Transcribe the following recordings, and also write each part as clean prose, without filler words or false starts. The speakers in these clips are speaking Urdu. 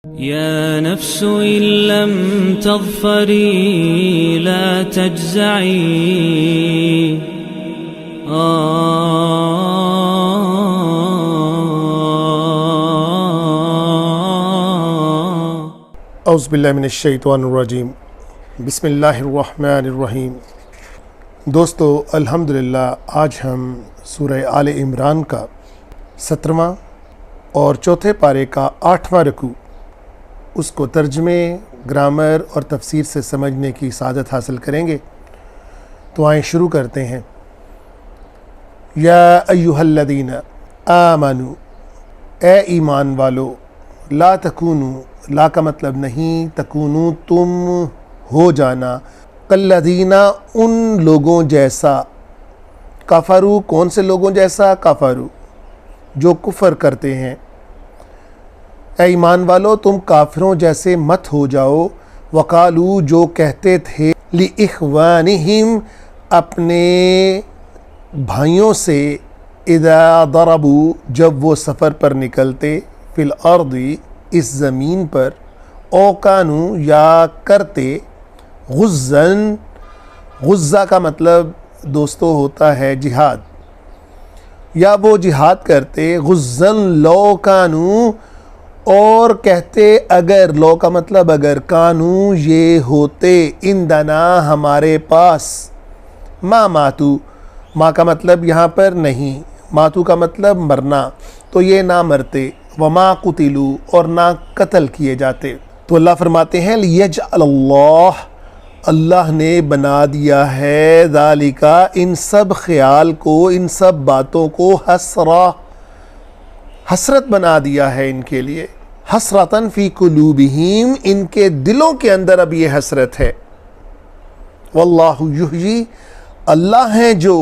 يا نفس إن لم تظفري لا تجزعي اعوذ باللہ من الشیطان الرجیم بسم اللہ الرحمن الرحیم۔ دوستو الحمدللہ آج ہم سورہ آل عمران کا 17واں اور چوتھے پارے کا 8واں رکوع اس کو ترجمے، گرامر اور تفسیر سے سمجھنے کی سعادت حاصل کریں گے۔ تو آئیں شروع کرتے ہیں۔ یا ایہا الذین آمنوا، اے ایمان والو، لا تکونوا، لا کا مطلب نہیں، تکونوا تم ہو جانا، کالذین ان لوگوں جیسا، کفروا کون سے لوگوں جیسا، کفروا جو کفر کرتے ہیں۔ اے ایمان والو تم کافروں جیسے مت ہو جاؤ، وقالو جو کہتے تھے، لِإِخْوَانِهِمْ اپنے بھائیوں سے، اذا ضربوا جب وہ سفر پر نکلتے، فی الارض اس زمین پر، او کانوا یا کرتے، غزاً، غزہ کا مطلب دوستو ہوتا ہے جہاد، یا وہ جہاد کرتے، غزاً لو کانوا اور کہتے اگر، لو کا مطلب اگر، کانو یہ ہوتے، عندنا ہمارے پاس، ما ماتو، ما کا مطلب یہاں پر نہیں، ماتو کا مطلب مرنا، تو یہ نہ مرتے، وما قتلوا اور نہ قتل کیے جاتے۔ تو اللہ فرماتے ہیں لیجعل اللہ، اللہ نے بنا دیا ہے، ذالک ان سب خیال کو، ان سب باتوں کو، حسرت بنا دیا ہے ان کے لیے، حسرتاً فی قلوبہم ان کے دلوں کے اندر اب یہ حسرت ہے، واللہ یحیی اللہ ہیں جو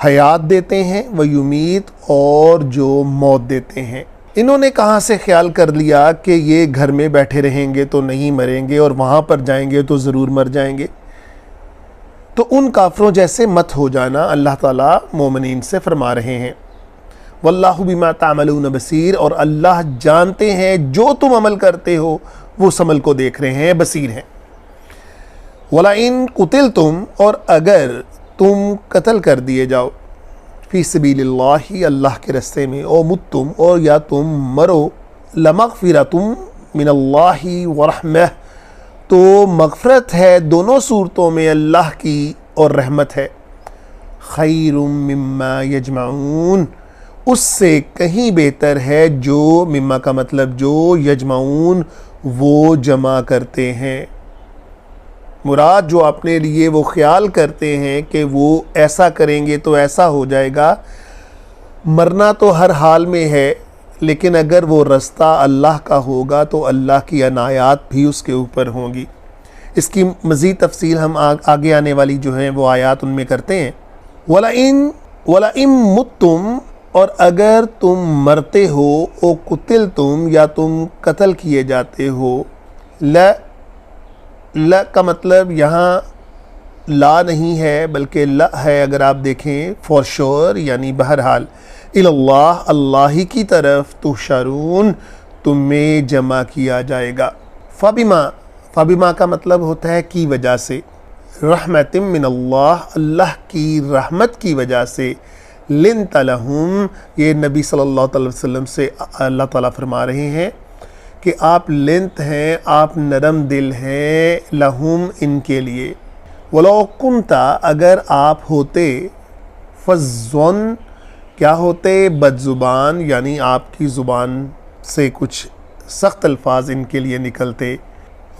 حیات دیتے ہیں، ویمیت اور جو موت دیتے ہیں۔ انہوں نے کہاں سے خیال کر لیا کہ یہ گھر میں بیٹھے رہیں گے تو نہیں مریں گے اور وہاں پر جائیں گے تو ضرور مر جائیں گے؟ تو ان کافروں جیسے مت ہو جانا، اللہ تعالیٰ مومنین سے فرما رہے ہیں۔ واللہ بما تعملون بصیر اور اللہ جانتے ہیں جو تم عمل کرتے ہو، وہ اس عمل کو دیکھ رہے ہیں، بصیر ہیں۔ وَلَئِن قُتِلْتُمْ اور اگر تم قتل کر دیے جاؤ، فی سبیل اللہ اللہ کے راستے میں، او متم اور یا تم مرو، لمغفرتم من اللہ ورحمہ تو مغفرت ہے دونوں صورتوں میں اللہ کی اور رحمت ہے، خیر مما یجمعون اس سے کہیں بہتر ہے، جو مما کا مطلب جو، یجمعون وہ جمع کرتے ہیں، مراد جو اپنے لیے وہ خیال کرتے ہیں کہ وہ ایسا کریں گے تو ایسا ہو جائے گا۔ مرنا تو ہر حال میں ہے، لیکن اگر وہ رستہ اللہ کا ہوگا تو اللہ کی عنایات بھی اس کے اوپر ہوں گی۔ اس کی مزید تفصیل ہم آگے آنے والی جو ہیں وہ آیات ان میں کرتے ہیں۔ وَلَئِن مُتُّمْ اور اگر تم مرتے ہو، او قتلتم یا تم قتل کیے جاتے ہو، لا کا مطلب یہاں لا نہیں ہے بلکہ لا ہے، اگر آپ دیکھیں فور شور، یعنی بہرحال، اللہ اللہ ہی کی طرف، تحشرون تمہیں جمع کیا جائے گا۔ فبما کا مطلب ہوتا ہے کی وجہ سے، رحمت من اللہ اللہ کی رحمت کی وجہ سے، لنت لہم یہ نبی صلی اللہ علیہ وسلم سے اللہ تعالیٰ فرما رہے ہیں کہ آپ لنت ہیں، آپ نرم دل ہیں، لہم ان کے لیے، ولو کنتا اگر آپ ہوتے، فظن کیا ہوتے، بد زبان، یعنی آپ کی زبان سے کچھ سخت الفاظ ان کے لیے نکلتے،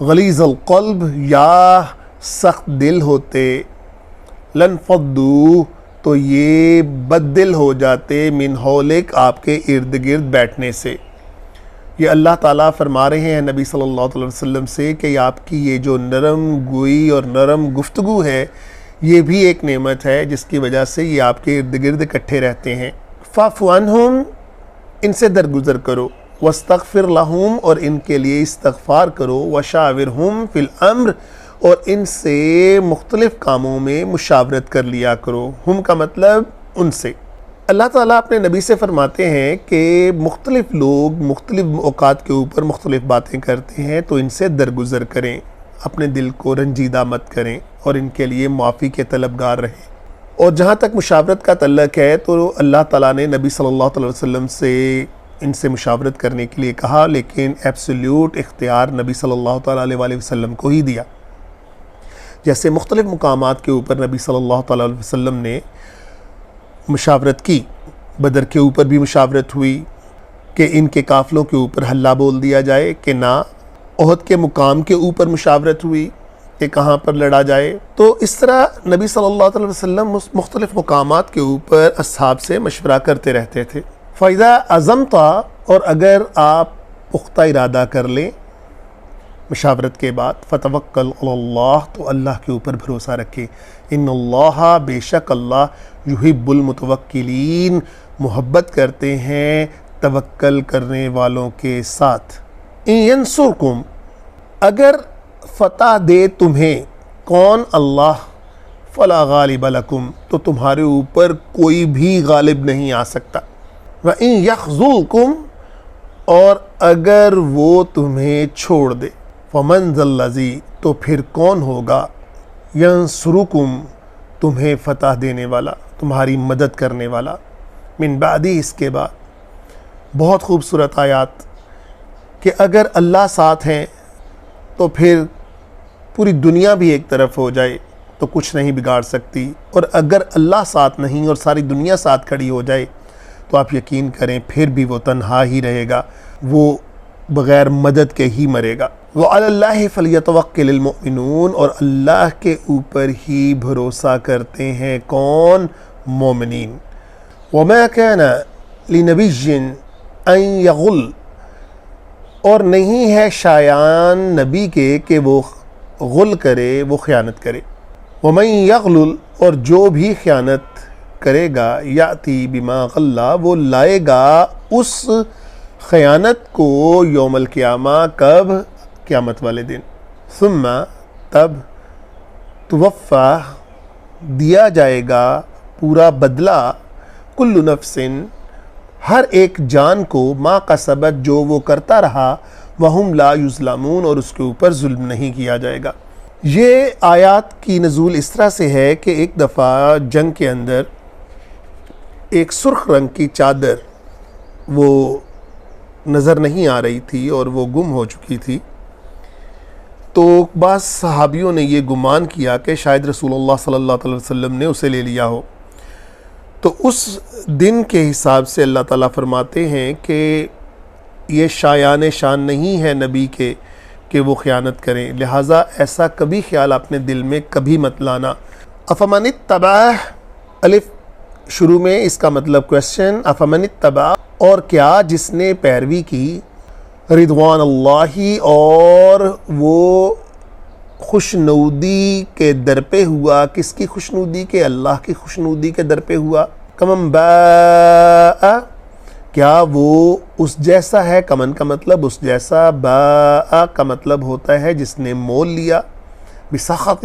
غلیظ القلب یا سخت دل ہوتے، لنفضوا تو یہ بد دل ہو جاتے، من حولک آپ کے ارد گرد بیٹھنے سے۔ یہ اللہ تعالیٰ فرما رہے ہیں نبی صلی اللہ علیہ وسلم سے کہ آپ کی یہ جو نرم گوئی اور نرم گفتگو ہے، یہ بھی ایک نعمت ہے جس کی وجہ سے یہ آپ کے ارد گرد اکٹھے رہتے ہیں۔ فاعف عنہم ان سے درگزر کرو، واستغفر لہم اور ان کے لیے استغفار کرو، وشاورہم فی الامر اور ان سے مختلف کاموں میں مشاورت کر لیا کرو، ہم کا مطلب ان سے، اللہ تعالیٰ اپنے نبی سے فرماتے ہیں کہ مختلف لوگ مختلف اوقات کے اوپر مختلف باتیں کرتے ہیں تو ان سے درگزر کریں، اپنے دل کو رنجیدہ مت کریں اور ان کے لیے معافی کے طلبگار رہیں۔ اور جہاں تک مشاورت کا تعلق ہے تو اللہ تعالیٰ نے نبی صلی اللہ علیہ وسلم سے ان سے مشاورت کرنے کے لیے کہا، لیکن ایبسلیوٹ اختیار نبی صلی اللہ تعالیٰ علیہ وسلم کو ہی دیا۔ جیسے مختلف مقامات کے اوپر نبی صلی اللہ تعالیٰ علیہ وسلم نے مشاورت کی، بدر کے اوپر بھی مشاورت ہوئی کہ ان کے قافلوں کے اوپر حلہ بول دیا جائے کہ نہ، احد کے مقام کے اوپر مشاورت ہوئی کہ کہاں پر لڑا جائے۔ تو اس طرح نبی صلی اللہ علیہ وسلم مختلف مقامات کے اوپر اصحاب سے مشورہ کرتے رہتے تھے۔ فَإِذَا عَزَمْتَ، اور اگر آپ پختہ ارادہ کر لیں مشاورت کے بعد، فَتَوَكَّلْ عَلَى اللَّهِ، تو اللہ کے اوپر بھروسہ رکھے۔ ان اللہ، بے شک اللہ، یحب المتوکلین، محبت کرتے ہیں توکل کرنے والوں کے ساتھ۔ ان ینصرکم، اگر فتح دے تمہیں کون؟ اللہ، فلا غالب لکم، تو تمہارے اوپر کوئی بھی غالب نہیں آ سکتا۔ وَإِن یخذلکم، اور اگر وہ تمہیں چھوڑ دے، فَمَنْ ذَا الَّذِی، تو پھر کون ہوگا، ینصرکم، تمہیں فتح دینے والا، تمہاری مدد کرنے والا، من بعدی، اس کے بعد۔ بہت خوبصورت آیات کہ اگر اللہ ساتھ ہیں تو پھر پوری دنیا بھی ایک طرف ہو جائے تو کچھ نہیں بگاڑ سکتی، اور اگر اللہ ساتھ نہیں اور ساری دنیا ساتھ کھڑی ہو جائے تو آپ یقین کریں پھر بھی وہ تنہا ہی رہے گا، وہ بغیر مدد کے ہی مرے گا۔ وَعَلَى اللَّهِ فَلْيَتَوَكَّلِ الْمُؤْمِنُونَ، اور اللہ کے اوپر ہی بھروسہ کرتے ہیں کون؟ مومنین۔ وَمَا كَانَ لِنَبِيٍّ أَن يَغُلَّ، اور نہیں ہے شایان نبی کے کہ وہ غل کرے، وہ خیانت کرے۔ وَمَن يَغْلُلْ، اور جو بھی خیانت کرے گا، یاتی بما غلّ، وہ لائے گا اس خیانت کو یوم القیامہ، کب؟ قیامت والے دن۔ ثم، تب، توفیٰ، دیا جائے گا پورا بدلہ، کل نفس، ہر ایک جان کو، ما کسبت، جو وہ کرتا رہا، وہم لا یظلمون، اور اس کے اوپر ظلم نہیں کیا جائے گا۔ یہ آیات کی نزول اس طرح سے ہے کہ ایک دفعہ جنگ کے اندر ایک سرخ رنگ کی چادر وہ نظر نہیں آ رہی تھی اور وہ گم ہو چکی تھی، تو بعض صحابیوں نے یہ گمان کیا کہ شاید رسول اللہ صلی اللہ علیہ وسلم نے اسے لے لیا ہو۔ تو اس دن کے حساب سے اللہ تعالیٰ فرماتے ہیں کہ یہ شایان شان نہیں ہے نبی کے کہ وہ خیانت کریں، لہٰذا ایسا کبھی خیال اپنے دل میں کبھی مت لانا۔ افمن اتبع، الف شروع میں اس کا مطلب کویسچن، افمن اتبع، اور کیا جس نے پیروی کی، رضوان اللہ، اور وہ خوشنودی کے در پہ ہوا، کس کی خوشنودی کے؟ اللہ کی خوشنودی کے در پہ ہوا۔ کمن باء، کیا وہ اس جیسا ہے؟ کمن کا مطلب اس جیسا، باء کا مطلب ہوتا ہے جس نے مول لیا، بسخط،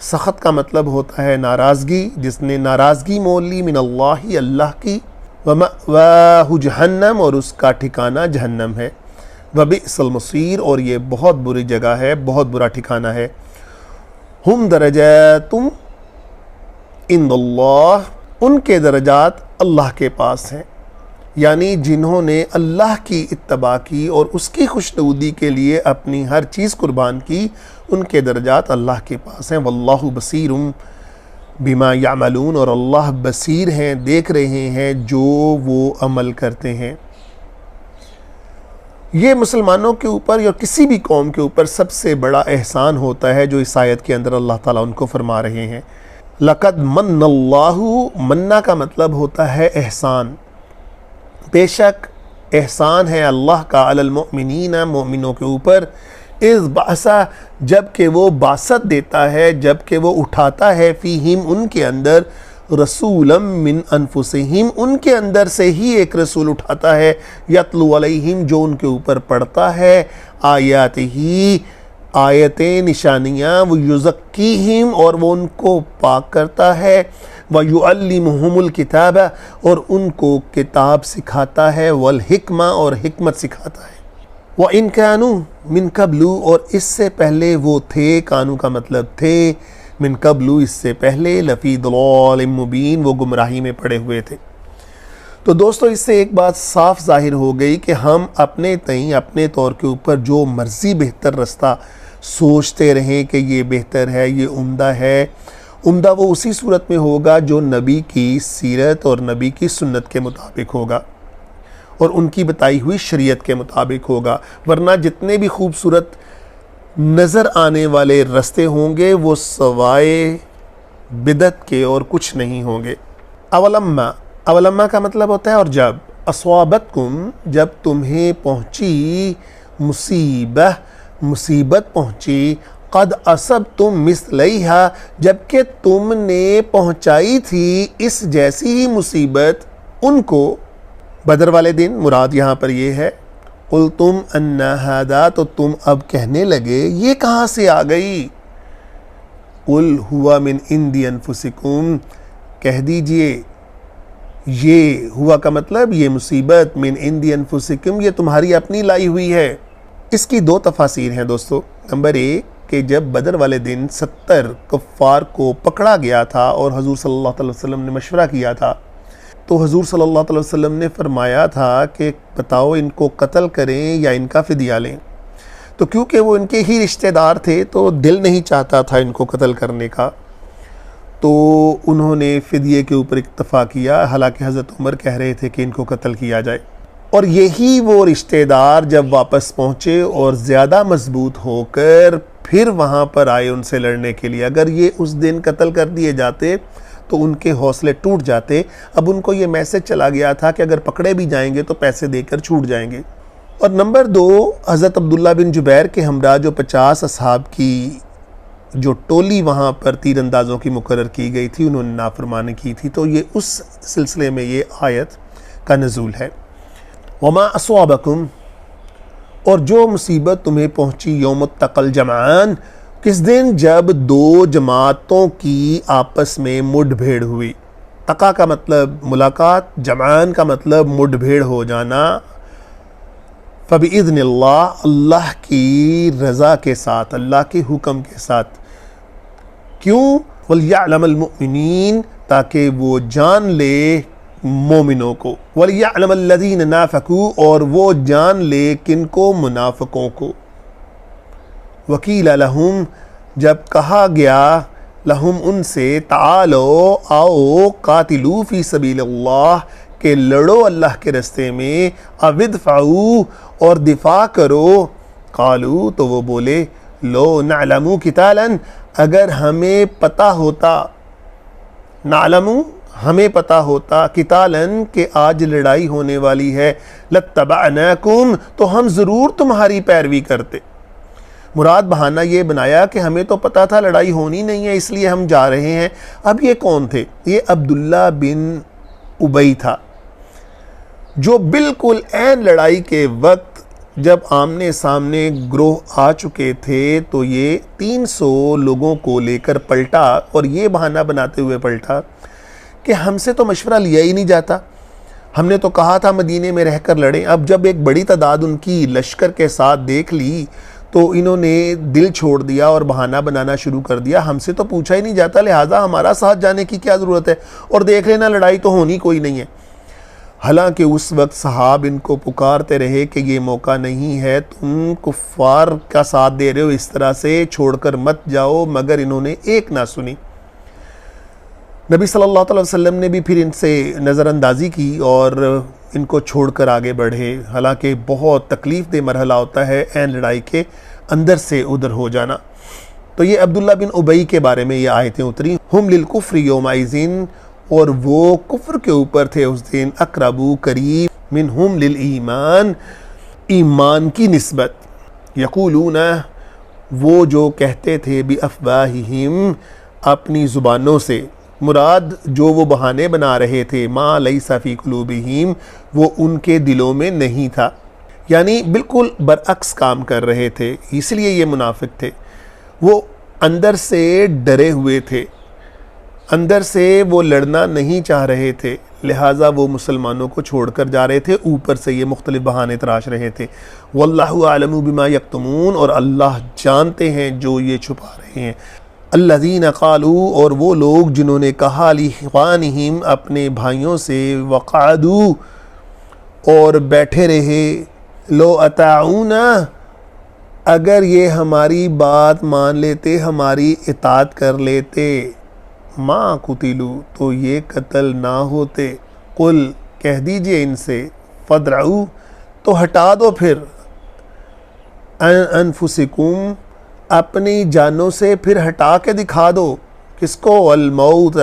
سخط کا مطلب ہوتا ہے ناراضگی، جس نے ناراضگی مول لی، من اللہ، اللہ کی، ومأواہ جہنم، اور اس کا ٹھکانہ جہنم ہے، وبئس المصیر، اور یہ بہت بری جگہ ہے، بہت برا ٹھکانہ ہے۔ ہم درجات عند اللہ، ان کے درجات اللہ کے پاس ہیں، یعنی جنہوں نے اللہ کی اتباع کی اور اس کی خوشنودی کے لیے اپنی ہر چیز قربان کی، ان کے درجات اللہ کے پاس ہیں۔ واللہ بصیر بما یعملون، اور اللہ بصیر ہیں، دیکھ رہے ہیں جو وہ عمل کرتے ہیں۔ یہ مسلمانوں کے اوپر یا کسی بھی قوم کے اوپر سب سے بڑا احسان ہوتا ہے جو اس آیت کے اندر اللہ تعالیٰ ان کو فرما رہے ہیں۔ لقد من اللہ، منّا کا مطلب ہوتا ہے احسان، بے شک احسان ہے اللہ کا، علی المؤمنین، مومنوں کے اوپر، اذ بعثا، جب کہ وہ باسط دیتا ہے، جب کہ وہ اٹھاتا ہے، فیہم، ان کے اندر، رسولا من انفسہم، ان کے اندر سے ہی ایک رسول اٹھاتا ہے، یتلو علیہم، جو ان کے اوپر پڑھتا ہے، آیات ہی، آیتیں، نشانیاں، وہ یزکیہم، اور وہ ان کو پاک کرتا ہے، وَيُعَلِّمُهُمُ الْكِتَابَ اور ان کو کتاب سکھاتا ہے، والحکمہ اور حکمت سکھاتا ہے، وَإِن كَانُوا مِن قَبْلُ اور اس سے پہلے وہ تھے، کانو کا مطلب تھے، من قبل اس سے پہلے، لفی ضلال مبین وہ گمراہی میں پڑے ہوئے تھے۔ تو دوستو اس سے ایک بات صاف ظاہر ہو گئی کہ ہم اپنے تئیں اپنے طور کے اوپر جو مرضی بہتر رستہ سوچتے رہیں کہ یہ بہتر ہے، یہ عمدہ ہے، عمدہ وہ اسی صورت میں ہوگا جو نبی کی سیرت اور نبی کی سنت کے مطابق ہوگا اور ان کی بتائی ہوئی شریعت کے مطابق ہوگا، ورنہ جتنے بھی خوبصورت نظر آنے والے رستے ہوں گے وہ سوائے بدعت کے اور کچھ نہیں ہوں گے۔ اولما کا مطلب ہوتا ہے اور جب، اصوابتکم جب تمہیں پہنچی مصیبت پہنچی، قد اصبتم مثلیہا جبکہ تم نے پہنچائی تھی اس جیسی ہی مصیبت ان کو، بدر والے دن مراد یہاں پر یہ ہے، قلتم ان ھذا تو تم اب کہنے لگے یہ کہاں سے آ گئی، قل ہوا من عند انفسکم کہہ دیجئے یہ ہوا کا مطلب یہ مصیبت، من عند انفسکم یہ تمہاری اپنی لائی ہوئی ہے۔ اس کی دو تفاسیر ہیں دوستو۔ نمبر ایک کہ جب بدر والے دن 70 کفار کو پکڑا گیا تھا اور حضور صلی اللہ علیہ وسلم نے مشورہ کیا تھا تو حضور صلی اللہ علیہ وسلم نے فرمایا تھا کہ بتاؤ ان کو قتل کریں یا ان کا فدیہ لیں، تو کیونکہ وہ ان کے ہی رشتہ دار تھے تو دل نہیں چاہتا تھا ان کو قتل کرنے کا، تو انہوں نے فدیے کے اوپر اکتفا کیا، حالانکہ حضرت عمر کہہ رہے تھے کہ ان کو قتل کیا جائے۔ اور یہی وہ رشتہ دار جب واپس پہنچے اور زیادہ مضبوط ہو کر پھر وہاں پر آئے ان سے لڑنے کے لیے، اگر یہ اس دن قتل کر دیے جاتے تو ان کے حوصلے ٹوٹ جاتے۔ اب ان کو یہ میسج چلا گیا تھا کہ اگر پکڑے بھی جائیں گے تو پیسے دے کر چھوٹ جائیں گے۔ اور نمبر دو، حضرت عبداللہ بن جبیر کے ہمراہ جو 50 اصحاب کی جو ٹولی وہاں پر تیر اندازوں کی مقرر کی گئی تھی انہوں نے نافرمانی کی تھی، تو یہ اس سلسلے میں یہ آیت کا نزول ہے۔ وما اصوابکم اور جو مصیبت تمہیں پہنچی یوم التقى الجمعان کس دن جب دو جماعتوں کی آپس میں مڈ بھیڑ ہوئی، تقا کا مطلب ملاقات، جمعان کا مطلب مڈ بھیڑ ہو جانا، فبإذن اللہ اللہ کی رضا کے ساتھ، اللہ کے حکم کے ساتھ، کیوں؟ وَلْيَعْلَمَ الْمُؤْمِنِينَ تاکہ وہ جان لے مومنوں کو، وَلْيَعْلَمَ الَّذِينَ نَافَقُوا اور وہ جان لے کن کو؟ منافقوں کو۔ وَقِيلَ لَهُمْ جب کہا گیا لہم ان سے، تعالو آؤ، قاتلوا فی سبیل اللہ کہ لڑو اللہ کے رستے میں، او ادفعوا اور دفاع کرو، قالوا تو وہ بولے، لو نعلم قتالا اگر ہمیں پتہ ہوتا، نعلم ہمیں پتہ ہوتا، قتالا کہ آج لڑائی ہونے والی ہے، لاتبعناکم تو ہم ضرور تمہاری پیروی کرتے۔ مراد بہانہ یہ بنایا کہ ہمیں تو پتہ تھا لڑائی ہونی نہیں ہے اس لیے ہم جا رہے ہیں۔ اب یہ کون تھے؟ یہ عبداللہ بن ابی تھا جو بالکل عین لڑائی کے وقت جب آمنے سامنے گروہ آ چکے تھے تو یہ 300 لوگوں کو لے کر پلٹا اور یہ بہانہ بناتے ہوئے پلٹا کہ ہم سے تو مشورہ لیا ہی نہیں جاتا، ہم نے تو کہا تھا مدینے میں رہ کر لڑیں۔ اب جب ایک بڑی تعداد ان کی لشکر کے ساتھ دیکھ لی تو انہوں نے دل چھوڑ دیا اور بہانہ بنانا شروع کر دیا، ہم سے تو پوچھا ہی نہیں جاتا لہٰذا ہمارا ساتھ جانے کی کیا ضرورت ہے، اور دیکھ لینا لڑائی تو ہونی کوئی نہیں ہے۔ حالانکہ اس وقت صحاب ان کو پکارتے رہے کہ یہ موقع نہیں ہے، تم کفار کا ساتھ دے رہے ہو، اس طرح سے چھوڑ کر مت جاؤ، مگر انہوں نے ایک نہ سنی۔ نبی صلی اللہ علیہ وسلم نے بھی پھر ان سے نظر اندازی کی اور ان کو چھوڑ کر آگے بڑھے، حالانکہ بہت تکلیف دہ مرحلہ ہوتا ہے عین لڑائی کے اندر سے ادھر ہو جانا۔ تو یہ عبداللہ بن ابی کے بارے میں یہ آیتیں اتری، ہم للکفر یومئذ اور وہ کفر کے اوپر تھے اس دن، اقربو قریب، منہم للایمان ایمان کی نسبت، یقولون وہ جو کہتے تھے بافواہہم اپنی زبانوں سے، مراد جو وہ بہانے بنا رہے تھے، ما لیس فی قلوبہم وہ ان کے دلوں میں نہیں تھا، یعنی بالکل برعکس کام کر رہے تھے، اس لیے یہ منافق تھے، وہ اندر سے ڈرے ہوئے تھے، اندر سے وہ لڑنا نہیں چاہ رہے تھے، لہٰذا وہ مسلمانوں کو چھوڑ کر جا رہے تھے، اوپر سے یہ مختلف بہانے تراش رہے تھے۔ واللہ اعلم بما یکتمون، اور اللہ جانتے ہیں جو یہ چھپا رہے ہیں۔ الذین قالوا، اور وہ لوگ جنہوں نے کہا لاخوانہم، اپنے بھائیوں سے، وقعدوا، اور بیٹھے رہے، لو اطاعونا، اگر یہ ہماری بات مان لیتے، ہماری اطاعت کر لیتے، ما قتلوا، تو یہ قتل نہ ہوتے۔ قل، کہہ دیجئے ان سے، فادرؤوا، تو ہٹا دو پھر، انفسکم، اپنی جانوں سے پھر ہٹا کے دکھا دو، کس کو؟ الموت،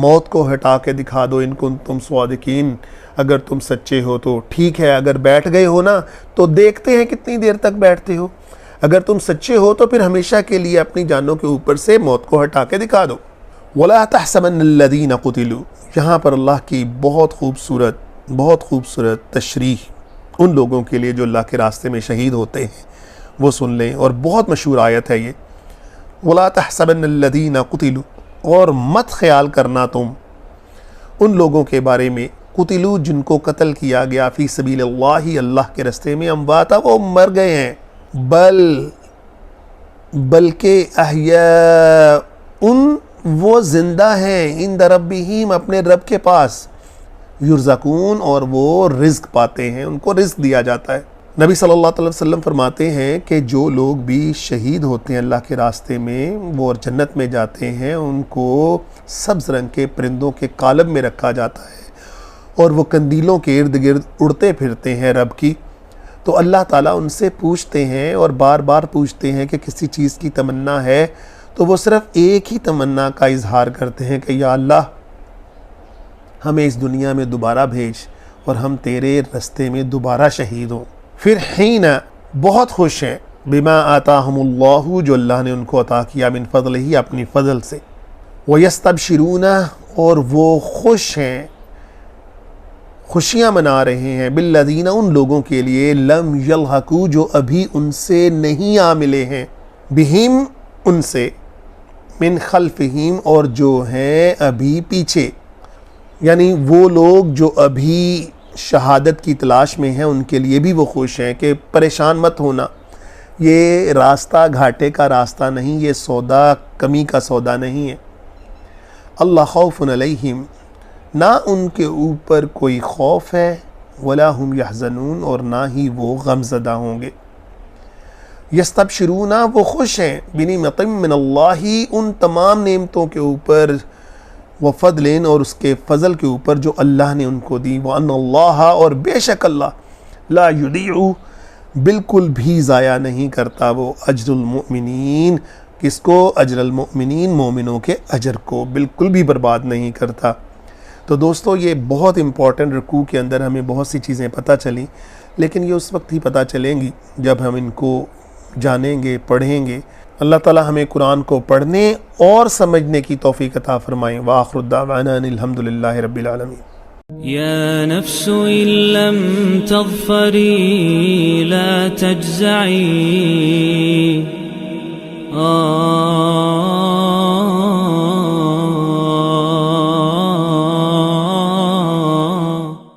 موت کو ہٹا کے دکھا دو، ان کنتم صادقین، اگر تم سچے ہو تو۔ ٹھیک ہے، اگر بیٹھ گئے ہو نا تو دیکھتے ہیں کتنی دیر تک بیٹھتے ہو، اگر تم سچے ہو تو پھر ہمیشہ کے لیے اپنی جانوں کے اوپر سے موت کو ہٹا کے دکھا دو۔ وَلَا تَحْسَبَنَّ الَّذِينَ قُتِلُوا، یہاں پر اللہ کی بہت خوبصورت تشریح ان لوگوں کے لیے جو اللہ کے راستے میں شہید ہوتے ہیں، وہ سن لیں، اور بہت مشہور آیت ہے یہ، وَلَا تَحْسَبَنَّ الَّذِينَ قُتِلُوا، اور مت خیال کرنا تم ان لوگوں کے بارے میں، قتلوا، جن کو قتل کیا گیا، فی سبیل اللہ، اللہ کے راستے میں، امواتا، وہ مر گئے ہیں، بلکہ احیاء، وہ زندہ ہیں، عند ربہم، اپنے رب کے پاس، یرزقون، اور وہ رزق پاتے ہیں، ان کو رزق دیا جاتا ہے۔ نبی صلی اللہ علیہ وسلم فرماتے ہیں کہ جو لوگ بھی شہید ہوتے ہیں اللہ کے راستے میں، وہ جنت میں جاتے ہیں، ان کو سبز رنگ کے پرندوں کے قالب میں رکھا جاتا ہے، اور وہ قندیلوں کے ارد گرد اڑتے پھرتے ہیں رب کی۔ تو اللہ تعالیٰ ان سے پوچھتے ہیں، اور بار بار پوچھتے ہیں کہ کسی چیز کی تمنا ہے، تو وہ صرف ایک ہی تمنا کا اظہار کرتے ہیں کہ یا اللہ، ہمیں اس دنیا میں دوبارہ بھیج، اور ہم تیرے رستے میں دوبارہ شہید ہوں۔ پھر حین، بہت خوش ہیں، بما آتاہم اللہ، جو اللہ نے ان کو عطا کیا، من فضلہ، اپنی فضل سے، ویستبشرون، اور وہ خوش ہیں، خوشیاں منا رہے ہیں، بالذین، ان لوگوں کے لیے، لم یلحقوا، جو ابھی ان سے نہیں آ ملے ہیں، بہم، ان سے، من خلفہم، اور جو ہیں ابھی پیچھے، یعنی وہ لوگ جو ابھی شہادت کی تلاش میں ہیں، ان کے لیے بھی وہ خوش ہیں کہ پریشان مت ہونا، یہ راستہ گھاٹے کا راستہ نہیں، یہ سودا کمی کا سودا نہیں ہے۔ اللہ خوف علیہم، نہ ان کے اوپر کوئی خوف ہے، ولا ہم یحزنون، اور نہ ہی وہ غم زدہ ہوں گے۔ یستبشرون، وہ خوش ہیں، بنعمت من اللہ، ان تمام نعمتوں کے اوپر، وفضل، اور اس کے فضل کے اوپر جو اللہ نے ان کو دی، وان اللہ، اور بے شک اللہ، لا یضیع، بالکل بھی ضائع نہیں کرتا وہ، اجر المؤمنین، کس کو؟ اجر المؤمنین، مومنوں کے اجر کو بالکل بھی برباد نہیں کرتا۔ تو دوستو، یہ بہت امپورٹنٹ رکوع کے اندر ہمیں بہت سی چیزیں پتہ چلیں، لیکن یہ اس وقت ہی پتہ چلیں گی جب ہم ان کو جانیں گے، پڑھیں گے۔ اللہ تعالی ہمیں قرآن کو پڑھنے اور سمجھنے کی توفیق عطا فرمائیں۔ وآخر دعوانا ان الحمدللہ رب العالمین۔ يا نفس إن لم تظفري لا تجزعي